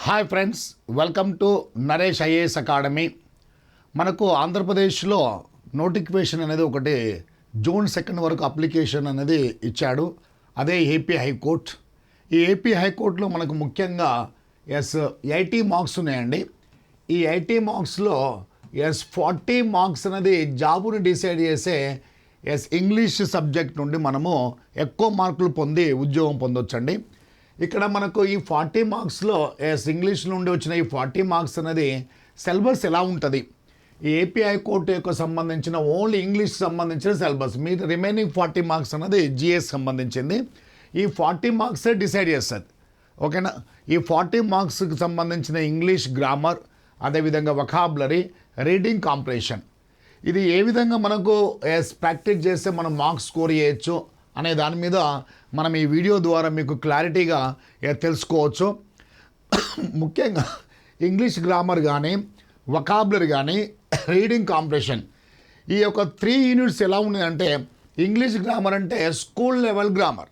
Hi friends, welcome to Naresh IAS academy. మనకు ఆంధ్రప్రదేశ్లో notification అనేది ఒకటి జూన్ 2 వరకు అప్లికేషన్ అనేది ఇచ్చాడు. అదే ఏపీ హైకోర్టు. ఈ ఏపీ హైకోర్టులో మనకు ముఖ్యంగా 80 మార్క్స్ ఉన్నాయండి. ఈ 80 మార్క్స్లో 40 మార్క్స్ అనేది జాబుని డిసైడ్ చేసే ఇంగ్లీష్ సబ్జెక్ట్ నుండి మనము ఎక్కువ మార్కులు పొంది ఉద్యోగం పొందొచ్చండి. ఇక్కడ మనకు ఈ 40 మార్క్స్లో ఇంగ్లీష్ నుండి వచ్చిన ఈ 40 మార్క్స్ అనేది సిలబస్ ఎలా ఉంటుంది, ఈ ఏపీ హైకోర్టు యొక్క సంబంధించిన ఓన్లీ ఇంగ్లీష్ సంబంధించిన సిలబస్, మీ రిమైనింగ్ 40 మార్క్స్ అనేది జిఎస్ సంబంధించింది. ఈ 40 మార్క్సే డిసైడ్ చేస్తుంది. ఓకేనా? ఈ 40 మార్క్స్కి సంబంధించిన ఇంగ్లీష్ గ్రామర్, అదేవిధంగా వొకాబులరీ, రీడింగ్ కాంప్రిహెన్షన్, ఇది ఏ విధంగా మనకు ప్రాక్టీస్ చేస్తే మనం మార్క్స్ స్కోర్ చేయొచ్చు అనే దాని మీద మనం ఈ వీడియో ద్వారా మీకు క్లారిటీగా తెలుసుకోవచ్చు. ముఖ్యంగా ఇంగ్లీష్ గ్రామర్ కానీ, వొకాబులరీ కానీ, రీడింగ్ కాంప్రిహెన్షన్, ఈ యొక్క 3 యూనిట్స్ ఎలా ఉన్నాయంటే, ఇంగ్లీష్ గ్రామర్ అంటే school level grammar,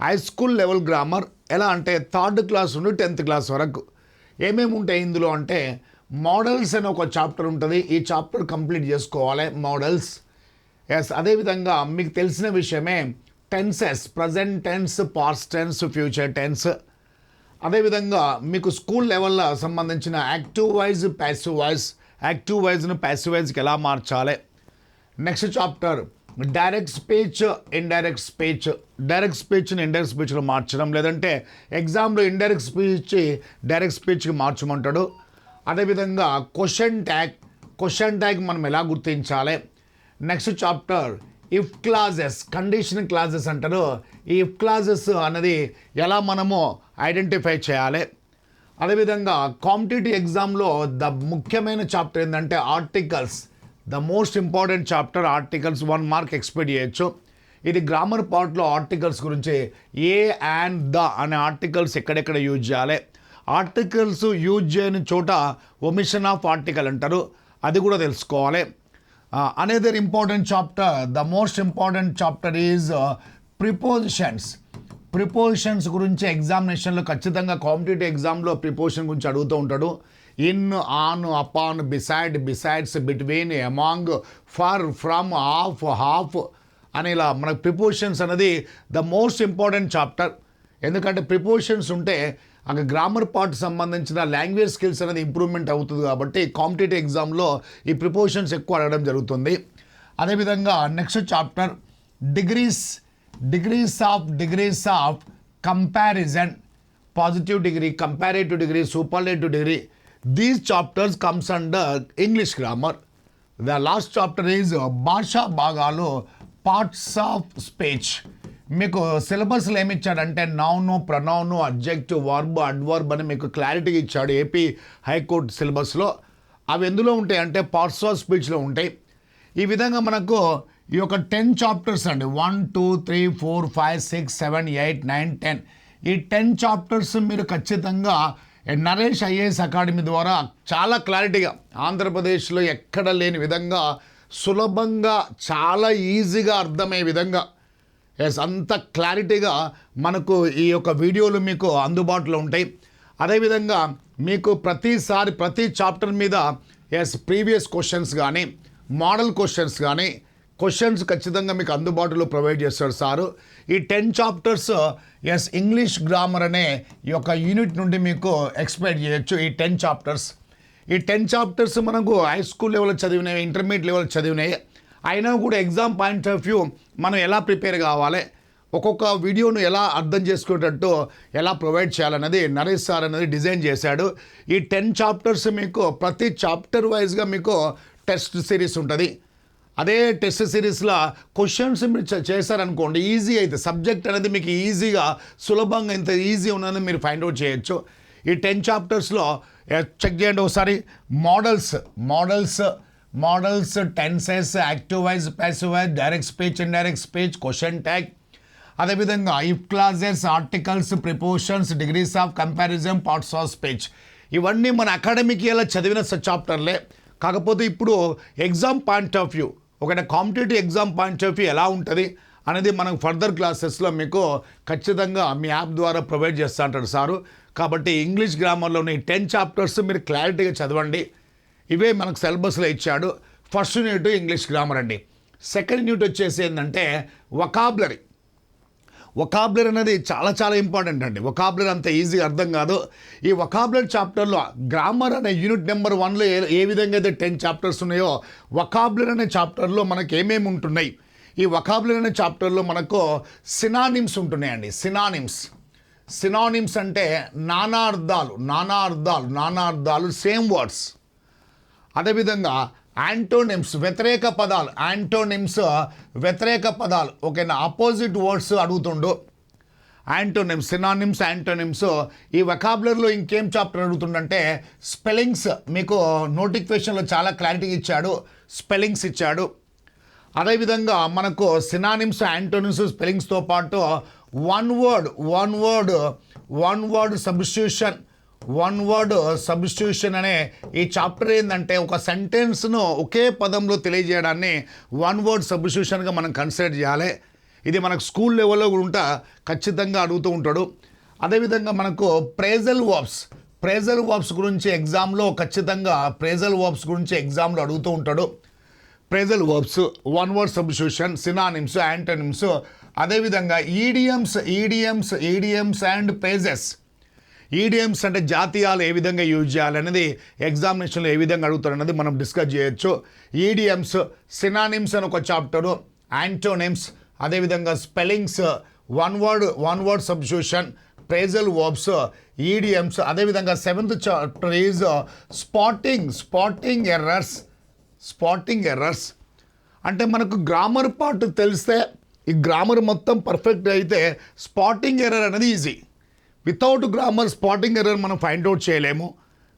high school level grammar. ఎలా అంటే 3rd క్లాస్ నుండి 10th క్లాస్ వరకు ఏమేమి ఉంటాయి ఇందులో అంటే, మోడల్స్ అనే ఒక చాప్టర్ ఉంటుంది. ఈ చాప్టర్ కంప్లీట్ చేసుకోవాలి, మోడల్స్. అదేవిధంగా మీకు తెలిసిన విషయమే tenses, present tense, past tense, future tense. అదేవిధంగా మీకు స్కూల్ లెవెల్లో సంబంధించిన active voice, passive voice, active వైజ్ను ప్యాసివ్ వైజ్కి ఎలా మార్చాలి. Next chapter direct speech, indirect speech. Direct స్పీచ్ని ఇండైరెక్ట్ స్పీచ్లో మార్చడం, లేదంటే ఎగ్జామ్లో ఇండైరెక్ట్ స్పీచ్ డైరెక్ట్ స్పీచ్కి మార్చమంటాడు. అదేవిధంగా క్వశ్చన్ ట్యాగ్ మనం ఎలా గుర్తించాలి. Next chapter if clauses, condition clauses అంటారు. ఈ ఇఫ్ క్లాజెస్ అనేది ఎలా మనము ఐడెంటిఫై చేయాలి. అదేవిధంగా కాంపిటేటివ్ ఎగ్జామ్లో ముఖ్యమైన చాప్టర్ ఏంటంటే articles. The most important chapter articles, 1 mark expect చేయొచ్చు. ఇది గ్రామర్ పార్ట్లో ఆర్టికల్స్ గురించి ఏ అండ్ ద అనే ఆర్టికల్స్ ఎక్కడెక్కడ యూజ్ చేయాలి. ఆర్టికల్స్ యూజ్ చేయని చోట ఒమిషన్ ఆఫ్ ఆర్టికల్ అంటారు, అది కూడా తెలుసుకోవాలి. Another important chapter, the most important chapter is prepositions. Prepositions గురించి ఎగ్జామినేషన్లో ఖచ్చితంగా కాంపిటేటివ్ ఎగ్జామ్లో ప్రిపోజిషన్ గురించి అడుగుతూ ఉంటాడు. In, on, upon, beside, besides, between, among, for, from, of, half అని ఇలా మనకు ప్రిపోజిషన్స్ అనేది ద మోస్ట్ ఇంపార్టెంట్ చాప్టర్. ఎందుకంటే ప్రిపోజిషన్స్ ఉంటే అక్కడ గ్రామర్ పార్ట్ సంబంధించిన లాంగ్వేజ్ స్కిల్స్ అనేది ఇంప్రూవ్మెంట్ అవుతుంది. కాబట్టి కాంపిటేటివ్ ఎగ్జామ్లో ఈ ప్రిపోజిషన్స్ ఎక్కువ అడగడం జరుగుతుంది. అదేవిధంగా next chapter degrees of comparison, positive degree, comparative degree, superlative degree. These chapters comes under English grammar. The last chapter is భాషా భాగాలు, పార్ట్స్ ఆఫ్ స్పీచ్. మీకు సిలబస్లో ఏమి ఇచ్చాడంటే noun, pronoun, adjective, verb, adverb అని మీకు క్లారిటీగా ఇచ్చాడు ఏపీ హైకోర్టు సిలబస్లో. అవి ఎందులో ఉంటాయి అంటే పార్ట్స్ ఆఫ్ స్పీచ్లో ఉంటాయి. ఈ విధంగా మనకు ఈ యొక్క 10 చాప్టర్స్ అండి, 1, 2, 3, 4, 5, 6, 7, 8, 9, 10. ఈ 10 చాప్టర్స్ మీరు ఖచ్చితంగా నరేష్ ఐఏఎస్ అకాడమీ ద్వారా చాలా క్లారిటీగా ఆంధ్రప్రదేశ్లో ఎక్కడ లేని విధంగా సులభంగా, చాలా ఈజీగా అర్థమయ్యే విధంగా అంత క్లారిటీగా మనకు ఈ యొక్క వీడియోలు మీకు అందుబాటులో ఉంటాయి. అదేవిధంగా మీకు ప్రతిసారి ప్రతి చాప్టర్ మీద ప్రీవియస్ క్వశ్చన్స్ కానీ, మోడల్ క్వశ్చన్స్ కానీ, క్వశ్చన్స్ ఖచ్చితంగా మీకు అందుబాటులో ప్రొవైడ్ చేస్తాడు సారు. ఈ 10 చాప్టర్స్ ఇంగ్లీష్ గ్రామర్ అనే ఈ యొక్క యూనిట్ నుండి మీకు ఎక్స్పెక్ట్ చేయొచ్చు. ఈ 10 చాప్టర్స్ మనకు హై స్కూల్ లెవెల్ చదివినాయి, ఇంటర్మీడియట్ లెవెల్ చదివినాయి. అయినా కూడా ఎగ్జామ్ పాయింట్ ఆఫ్ వ్యూ మనం ఎలా ప్రిపేర్ కావాలి, ఒక్కొక్క వీడియోను ఎలా అర్థం చేసుకునేటట్టు ఎలా ప్రొవైడ్ చేయాలన్నది నరేష్ సార్ అనేది డిజైన్ చేశాడు. ఈ 10 చాప్టర్స్ మీకు ప్రతి చాప్టర్ వైజ్గా మీకు టెస్ట్ సిరీస్ ఉంటుంది. అదే టెస్ట్ సిరీస్లో క్వశ్చన్స్ మీరు చేశారనుకోండి, ఈజీ అయితే సబ్జెక్ట్ అనేది మీకు ఈజీగా, సులభంగా ఇంత ఈజీ ఉన్నది మీరు ఫైండ్ అవుట్ చేయొచ్చు. ఈ 10 చాప్టర్స్లో చెక్ చేయండి ఒకసారి. Modals, tenses, active voice, passive voice, direct speech, indirect speech, question tag. అదేవిధంగా if clauses, articles, prepositions, degrees of comparison, parts of speech. ఇవన్నీ మన అకాడమిక్ ఇయర్లో చదివిన చాప్టర్లే. కాకపోతే ఇప్పుడు ఎగ్జామ్ పాయింట్ ఆఫ్ వ్యూ, ఒక competitive exam point of view ఎలా ఉంటుంది, అనేది మనం ఫర్దర్ క్లాసెస్లో మీకు ఖచ్చితంగా మీ యాప్ ద్వారా ప్రొవైడ్ చేస్తూ అంటాడు సారు. కాబట్టి ఇంగ్లీష్ గ్రామర్లోని 10 చాప్టర్స్ మీరు క్లారిటీగా చదవండి. ఇవే మనకు సిలబస్లో ఇచ్చాడు. ఫస్ట్ యూనిట్ ఇంగ్లీష్ గ్రామర్ అండి. సెకండ్ యూనిట్ వచ్చేసి ఏంటంటే వొకాబులరీ. వొకాబులరీ అనేది చాలా చాలా ఇంపార్టెంట్ అండి. వొకాబులరీ అంత ఈజీగా అర్థం కాదు. ఈ వొకాబులరీ చాప్టర్లో గ్రామర్ అనే యూనిట్ నెంబర్ 1లో ఏ విధంగా అయితే 10 చాప్టర్స్ ఉన్నాయో వొకాబులరీ అనే చాప్టర్లో మనకు ఏమేమి ఉంటున్నాయి. ఈ వొకాబులరీ అనే చాప్టర్లో మనకు సినానిమ్స్ ఉంటున్నాయండి. సినానిమ్స్ అంటే నానా అర్థాలు సేమ్ వర్డ్స్. అదేవిధంగా యాంటోనిమ్స్ వ్యతిరేక పదాలు ఓకేనా, ఆపోజిట్ వర్డ్స్ అడుగుతుండు. యాంటోనిమ్స్. ఈ వొకాబులరీలో ఇంకేం చాప్టర్ అడుగుతుండంటే స్పెల్లింగ్స్. మీకు నోటిఫికేషన్లో చాలా క్లారిటీగా ఇచ్చాడు, స్పెల్లింగ్స్ ఇచ్చాడు. అదేవిధంగా మనకు సినానిమ్స్, యాంటోనిమ్స్, స్పెల్లింగ్స్తో పాటు వన్ వర్డ్ సబ్స్టిట్యూషన్ అనే ఈ చాప్టర్ ఏంటంటే ఒక సెంటెన్స్ను ఒకే పదంలో తెలియజేయడాన్ని వన్ వర్డ్ సబ్స్టిట్యూషన్గా మనం కన్సిడర్ చేయాలి. ఇది మనకు స్కూల్ లెవెల్లో కూడా ఖచ్చితంగా అడుగుతూ ఉంటాడు. అదేవిధంగా మనకు ప్రేజల్ వర్బ్స్ గురించి ఎగ్జామ్లో ఖచ్చితంగా అడుగుతూ ఉంటాడు. Phrasal verbs, one word substitution, synonyms, antonyms. అదేవిధంగా ఈడియమ్స్ అండ్ ఫ్రేజెస్. ఈడియమ్స్ అంటే జాతీయాలు ఏ విధంగా యూజ్ చేయాలనేది ఎగ్జామినేషన్లో ఏ విధంగా అడుగుతారు అనేది మనం డిస్కస్ చేయొచ్చు. ఈడియమ్స్, సినానిమ్స్ అని ఒక చాప్టరు, యాంటోనిమ్స్, అదేవిధంగా spellings, one word substitution, phrasal verbs, idioms. అదేవిధంగా 7th chapter is spotting errors. అంటే మనకు గ్రామర్ పార్ట్ తెలిస్తే ఈ గ్రామర్ మొత్తం పర్ఫెక్ట్ అయితే స్పాటింగ్ ఎర్రర్ అనేది easy. Without grammar spotting error మనం ఫైండ్ అవుట్ చేయలేము.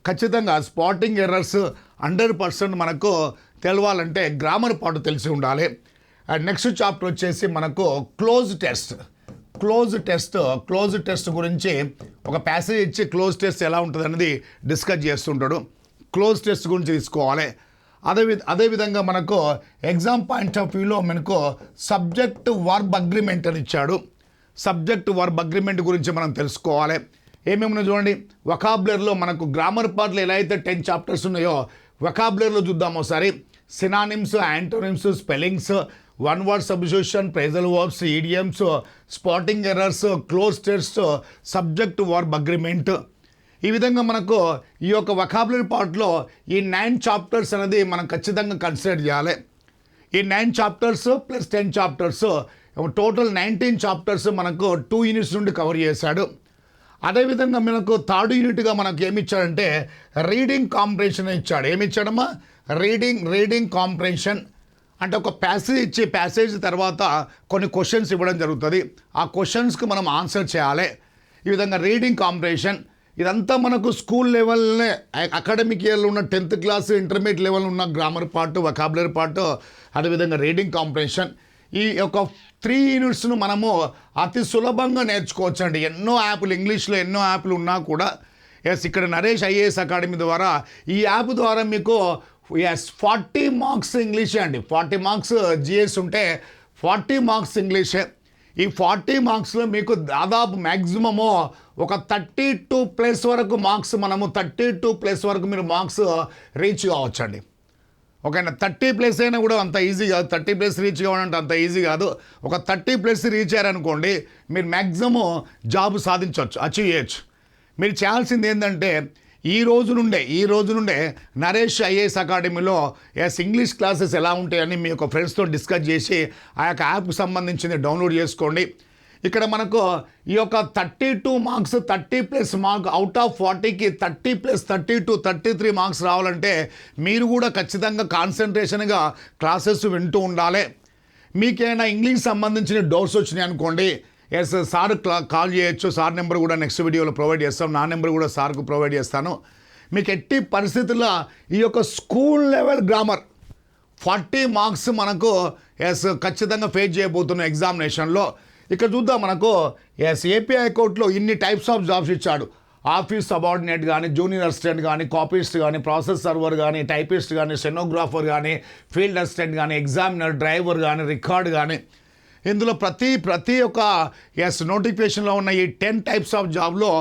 ఖచ్చితంగా స్పాటింగ్ ఎర్రర్స్ 100% మనకు తెలవాలంటే గ్రామర్ పార్ట్ తెలిసి ఉండాలి. అండ్ నెక్స్ట్ చాప్టర్ వచ్చేసి మనకు క్లోజ్ టెస్ట్ గురించి ఒక ప్యాసేజ్ ఇచ్చి క్లోజ్ టెస్ట్ ఎలా ఉంటుంది అనేది డిస్కస్ చేస్తుంటాడు. క్లోజ్ టెస్ట్ గురించి తీసుకోవాలి. అదేవిధంగా మనకు ఎగ్జామ్ పాయింట్ ఆఫ్ వ్యూలో మనకు సబ్జెక్ట్ వర్బ్ అగ్రిమెంట్ అని ఇచ్చాడు. సబ్జెక్ట్ వర్బ్ అగ్రిమెంట్ గురించి మనం తెలుసుకోవాలి. ఏమేమి చూడండి, వొకాబులరీలో మనకు గ్రామర్ పార్ట్లో ఎలా అయితే 10 చాప్టర్స్ ఉన్నాయో వొకాబులరీలో చూద్దాం ఒకసారి. Synonyms, antonyms, spellings, one word substitution, phrasal verbs, idioms, spotting errors, cloze test, subject verb agreement. ఈ విధంగా మనకు ఈ యొక్క వొకాబులరీ పార్ట్లో ఈ 9 చాప్టర్స్ అనేది మనం ఖచ్చితంగా కన్సిడర్ చేయాలి. ఈ 9 chapters plus 10 chapters total 19 chapters మనకు 2 యూనిట్స్ నుండి కవర్ చేశాడు. అదేవిధంగా మనకు 3rd యూనిట్గా మనకు ఏమి ఇచ్చాడంటే రీడింగ్ కాంప్రిహెన్షన్ ఇచ్చాడు. ఏమి ఇచ్చాడమ్మా? రీడింగ్ కాంప్రిహెన్షన్ అంటే ఒక ప్యాసేజ్ తర్వాత కొన్ని క్వశ్చన్స్ ఇవ్వడం జరుగుతుంది. ఆ క్వశ్చన్స్కి మనం ఆన్సర్ చేయాలి. ఈ విధంగా రీడింగ్ కాంప్రిహెన్షన్ ఇదంతా మనకు స్కూల్ లెవెల్నే అకాడమిక్ ఇయర్లో ఉన్న 10th క్లాస్ ఇంటర్మీడియట్ లెవెల్ ఉన్న గ్రామర్ పార్ట్, వొకాబులరీ పార్ట్, అదేవిధంగా రీడింగ్ కాంప్రిహెన్షన్. ఈ యొక్క 3 యూనిట్స్ను మనము అతి సులభంగా నేర్చుకోవచ్చు అండి. ఇంగ్లీష్లో ఎన్నో యాప్లు ఉన్నా కూడా ఇక్కడ నరేష్ ఐఏఎస్ అకాడమీ ద్వారా ఈ యాప్ ద్వారా మీకు 40 మార్క్స్ ఇంగ్లీషే అండి. 40 మార్క్స్ జిఎస్ ఉంటే 40 మార్క్స్ ఇంగ్లీషే. ఈ 40 మార్క్స్లో మీకు దాదాపు మ్యాక్సిమము ఒక 32+ వరకు మార్క్స్, 32+ వరకు మీరు మార్క్స్ రీచ్ కావచ్చండి. ఓకేనా? 30+ అయినా కూడా అంత ఈజీ కాదు. 30+ రీచ్ కావాలంటే అంత ఈజీ కాదు. ఒక 30+ రీచ్ అయ్యారనుకోండి మీరు మ్యాక్సిమం జాబ్ సాధించవచ్చు, అచీవ్ చేయొచ్చు. మీరు చేయాల్సింది ఏంటంటే ఈ రోజు నుండే నరేష్ ఐఏఎస్ అకాడమీలో ఇంగ్లీష్ క్లాసెస్ ఎలా ఉంటాయని మీ యొక్క ఫ్రెండ్స్తో డిస్కస్ చేసి ఆ యొక్క యాప్కి సంబంధించింది డౌన్లోడ్ చేసుకోండి. ఇక్కడ మనకు ఈ యొక్క 32 మార్క్స్ 30+ మార్క్ అవుట్ ఆఫ్ 40కి 30+32 33 మార్క్స్ రావాలంటే మీరు కూడా ఖచ్చితంగా కాన్సన్ట్రేషన్గా క్లాసెస్ వింటూ ఉండాలి. మీకేమైనా ఇంగ్లీష్ సంబంధించిన డౌట్స్ వచ్చినాయి అనుకోండి, సార్ కాల్ చేయొచ్చు. సార్ నెంబర్ కూడా నెక్స్ట్ వీడియోలో ప్రొవైడ్ చేస్తాం. నా నెంబర్ కూడా సార్కు ప్రొవైడ్ చేస్తాను. మీకు ఎట్టి పరిస్థితుల్లో ఈ యొక్క స్కూల్ లెవెల్ గ్రామర్ 40 మార్క్స్ మనకు ఖచ్చితంగా ఫేస్ చేయబోతున్న ఎగ్జామినేషన్లో. ఇక్కడ చూద్దాం, మనకు ఏపీ హైకోర్టులో ఇన్ని టైప్స్ ఆఫ్ జాబ్స్ ఇచ్చాడు. ఆఫీస్ సబార్డినేట్ కానీ, జూనియర్ అసిస్టెంట్ కానీ, కాపీస్ట్ కానీ, ప్రాసెస్ సర్వర్ కానీ, టైపిస్ట్ కానీ, స్టెనోగ్రాఫర్ కానీ, ఫీల్డ్ అసిస్టెంట్ కానీ, ఎగ్జామినర్, డ్రైవర్ కానీ, రికార్డ్ కానీ, ఇందులో ప్రతి ఒక్క నోటిఫికేషన్లో ఉన్న ఈ 10 టైప్స్ ఆఫ్ జాబ్లో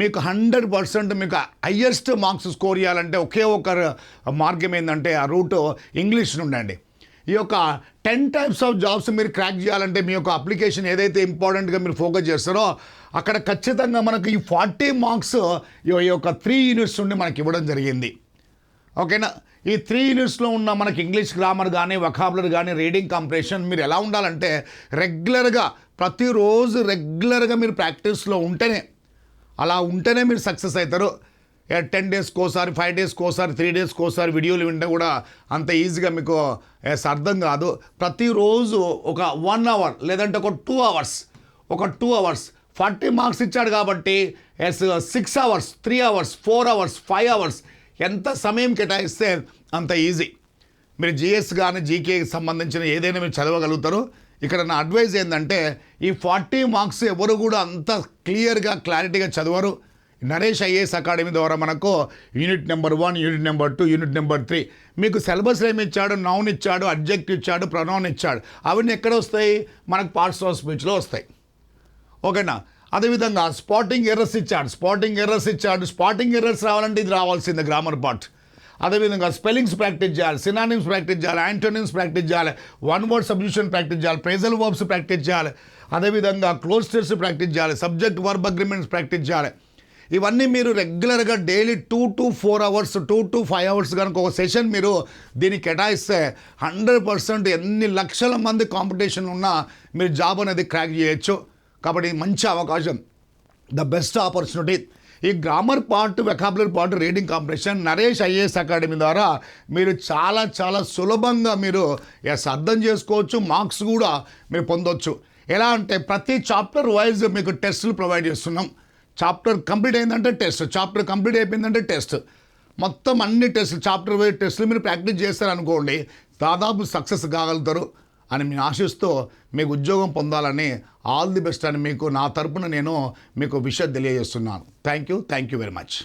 మీకు 100% మీకు హయ్యెస్ట్ మార్క్స్ స్కోర్ చేయాలంటే ఒకే ఒక మార్గం ఏంటంటే ఆ రూట్ ఇంగ్లీష్ నుండి అండి. ఈ యొక్క 10 టైప్స్ ఆఫ్ జాబ్స్ మీరు క్రాక్ చేయాలంటే మీ యొక్క అప్లికేషన్ ఏదైతే ఇంపార్టెంట్గా మీరు ఫోకస్ చేస్తారో అక్కడ ఖచ్చితంగా మనకు ఈ 40 మార్క్స్ ఈ యొక్క 3 యూనిట్స్ నుండి మనకి ఇవ్వడం జరిగింది. ఓకేనా. ఈ 3 యూనిట్స్లో ఉన్న మనకి ఇంగ్లీష్ గ్రామర్ కానీ వొకాబులరీ కానీ రీడింగ్ కాంప్రిహెన్షన్ మీరు ఎలా ఉండాలంటే రెగ్యులర్గా ప్రతిరోజు రెగ్యులర్గా మీరు ప్రాక్టీస్లో ఉంటేనే మీరు సక్సెస్ అవుతారు. 10 డేస్కి ఒకసారి 5 డేస్కి ఒకసారి 3 డేస్కి ఒకసారి వీడియోలు వింటే కూడా అంత ఈజీగా మీకు అర్థం కాదు. ప్రతిరోజు ఒక 1 అవర్ లేదంటే ఒక 2 అవర్స్ 40 మార్క్స్ ఇచ్చాడు కాబట్టి 6 అవర్స్ 3 అవర్స్ 4 అవర్స్ 5 అవర్స్ ఎంత సమయం కేటాయిస్తే అంత ఈజీ. మీరు జిఎస్ కానీ జీకేకి సంబంధించిన ఏదైనా మీరు చదవగలుగుతారు. ఇక్కడ నా అడ్వైజ్ ఏంటంటే ఈ 40 మార్క్స్ ఎవరు కూడా అంత క్లియర్గా క్లారిటీగా చదవరు. నరేష్ ఐఏఎస్ అకాడమీ ద్వారా మనకు unit number 1, unit number 2, unit number 3 మీకు సిలబస్ ఏమి ఇచ్చాడు, నౌన్ ఇచ్చాడు, అడ్జెక్టివ్ ఇచ్చాడు, ప్రొనౌన్ ఇచ్చాడు. అవన్నీ ఎక్కడ వస్తాయి? మనకు పార్ట్స్ ఆఫ్ స్పీచ్లో వస్తాయి. ఓకేనా. అదేవిధంగా స్పాటింగ్ ఎర్రర్స్ ఇచ్చాడు. స్పాటింగ్ ఎర్రర్స్ రావాలంటే ఇది రావాల్సిందే గ్రామర్ పార్ట్. అదేవిధంగా స్పెల్లింగ్స్ ప్రాక్టీస్ చేయాలి, సినానిమ్స్ ప్రాక్టీస్ చేయాలి, యాంటోనిమ్స్ ప్రాక్టీస్ చేయాలి, వన్ వర్డ్ సబ్స్టిట్యూషన్ ప్రాక్టీస్ చేయాలి, ఫ్రేజల్ వర్బ్స్ ప్రాక్టీస్ చేయాలి, అదేవిధంగా క్లోజ్ టెస్ట్ ప్రాక్టీస్ చేయాలి, సబ్జెక్ట్ వర్బ్ అగ్రిమెంట్స్ ప్రాక్టీస్ చేయాలి. ఇవన్నీ మీరు రెగ్యులర్గా daily 2 to 4 hours 2 to 5 hours కనుక ఒక సెషన్ మీరు దీనికి కేటాయిస్తే 100% ఎన్ని లక్షల మంది కాంపిటీషన్ ఉన్నా మీరు జాబ్ అనేది క్రాక్ చేయొచ్చు. కాబట్టి మంచి అవకాశం, ద బెస్ట్ ఆపర్చునిటీ. ఈ grammar part, vocabulary part, reading competition Naresh IAS academy ద్వారా మీరు చాలా సులభంగా మీరు అర్థం చేసుకోవచ్చు. మార్క్స్ కూడా మీరు పొందొచ్చు. ఎలా అంటే ప్రతి చాప్టర్ వైజ్ మీకు టెస్టులు ప్రొవైడ్ చేస్తున్నాం. చాప్టర్ కంప్లీట్ అయిందంటే టెస్ట్, చాప్టర్ కంప్లీట్ అయిపోయిందంటే టెస్ట్, మొత్తం అన్ని టెస్టులు చాప్టర్ వైజ్ టెస్టులు మీరు ప్రాక్టీస్ చేస్తారనుకోండి దాదాపు సక్సెస్ కాగలుగుతారు అని నేను ఆశిస్తూ మీకు ఉద్యోగం పొందాలని ఆల్ ది బెస్ట్ అని మీకు నా తరపున నేను మీకు విషయం తెలియజేస్తున్నాను. Thank you very much.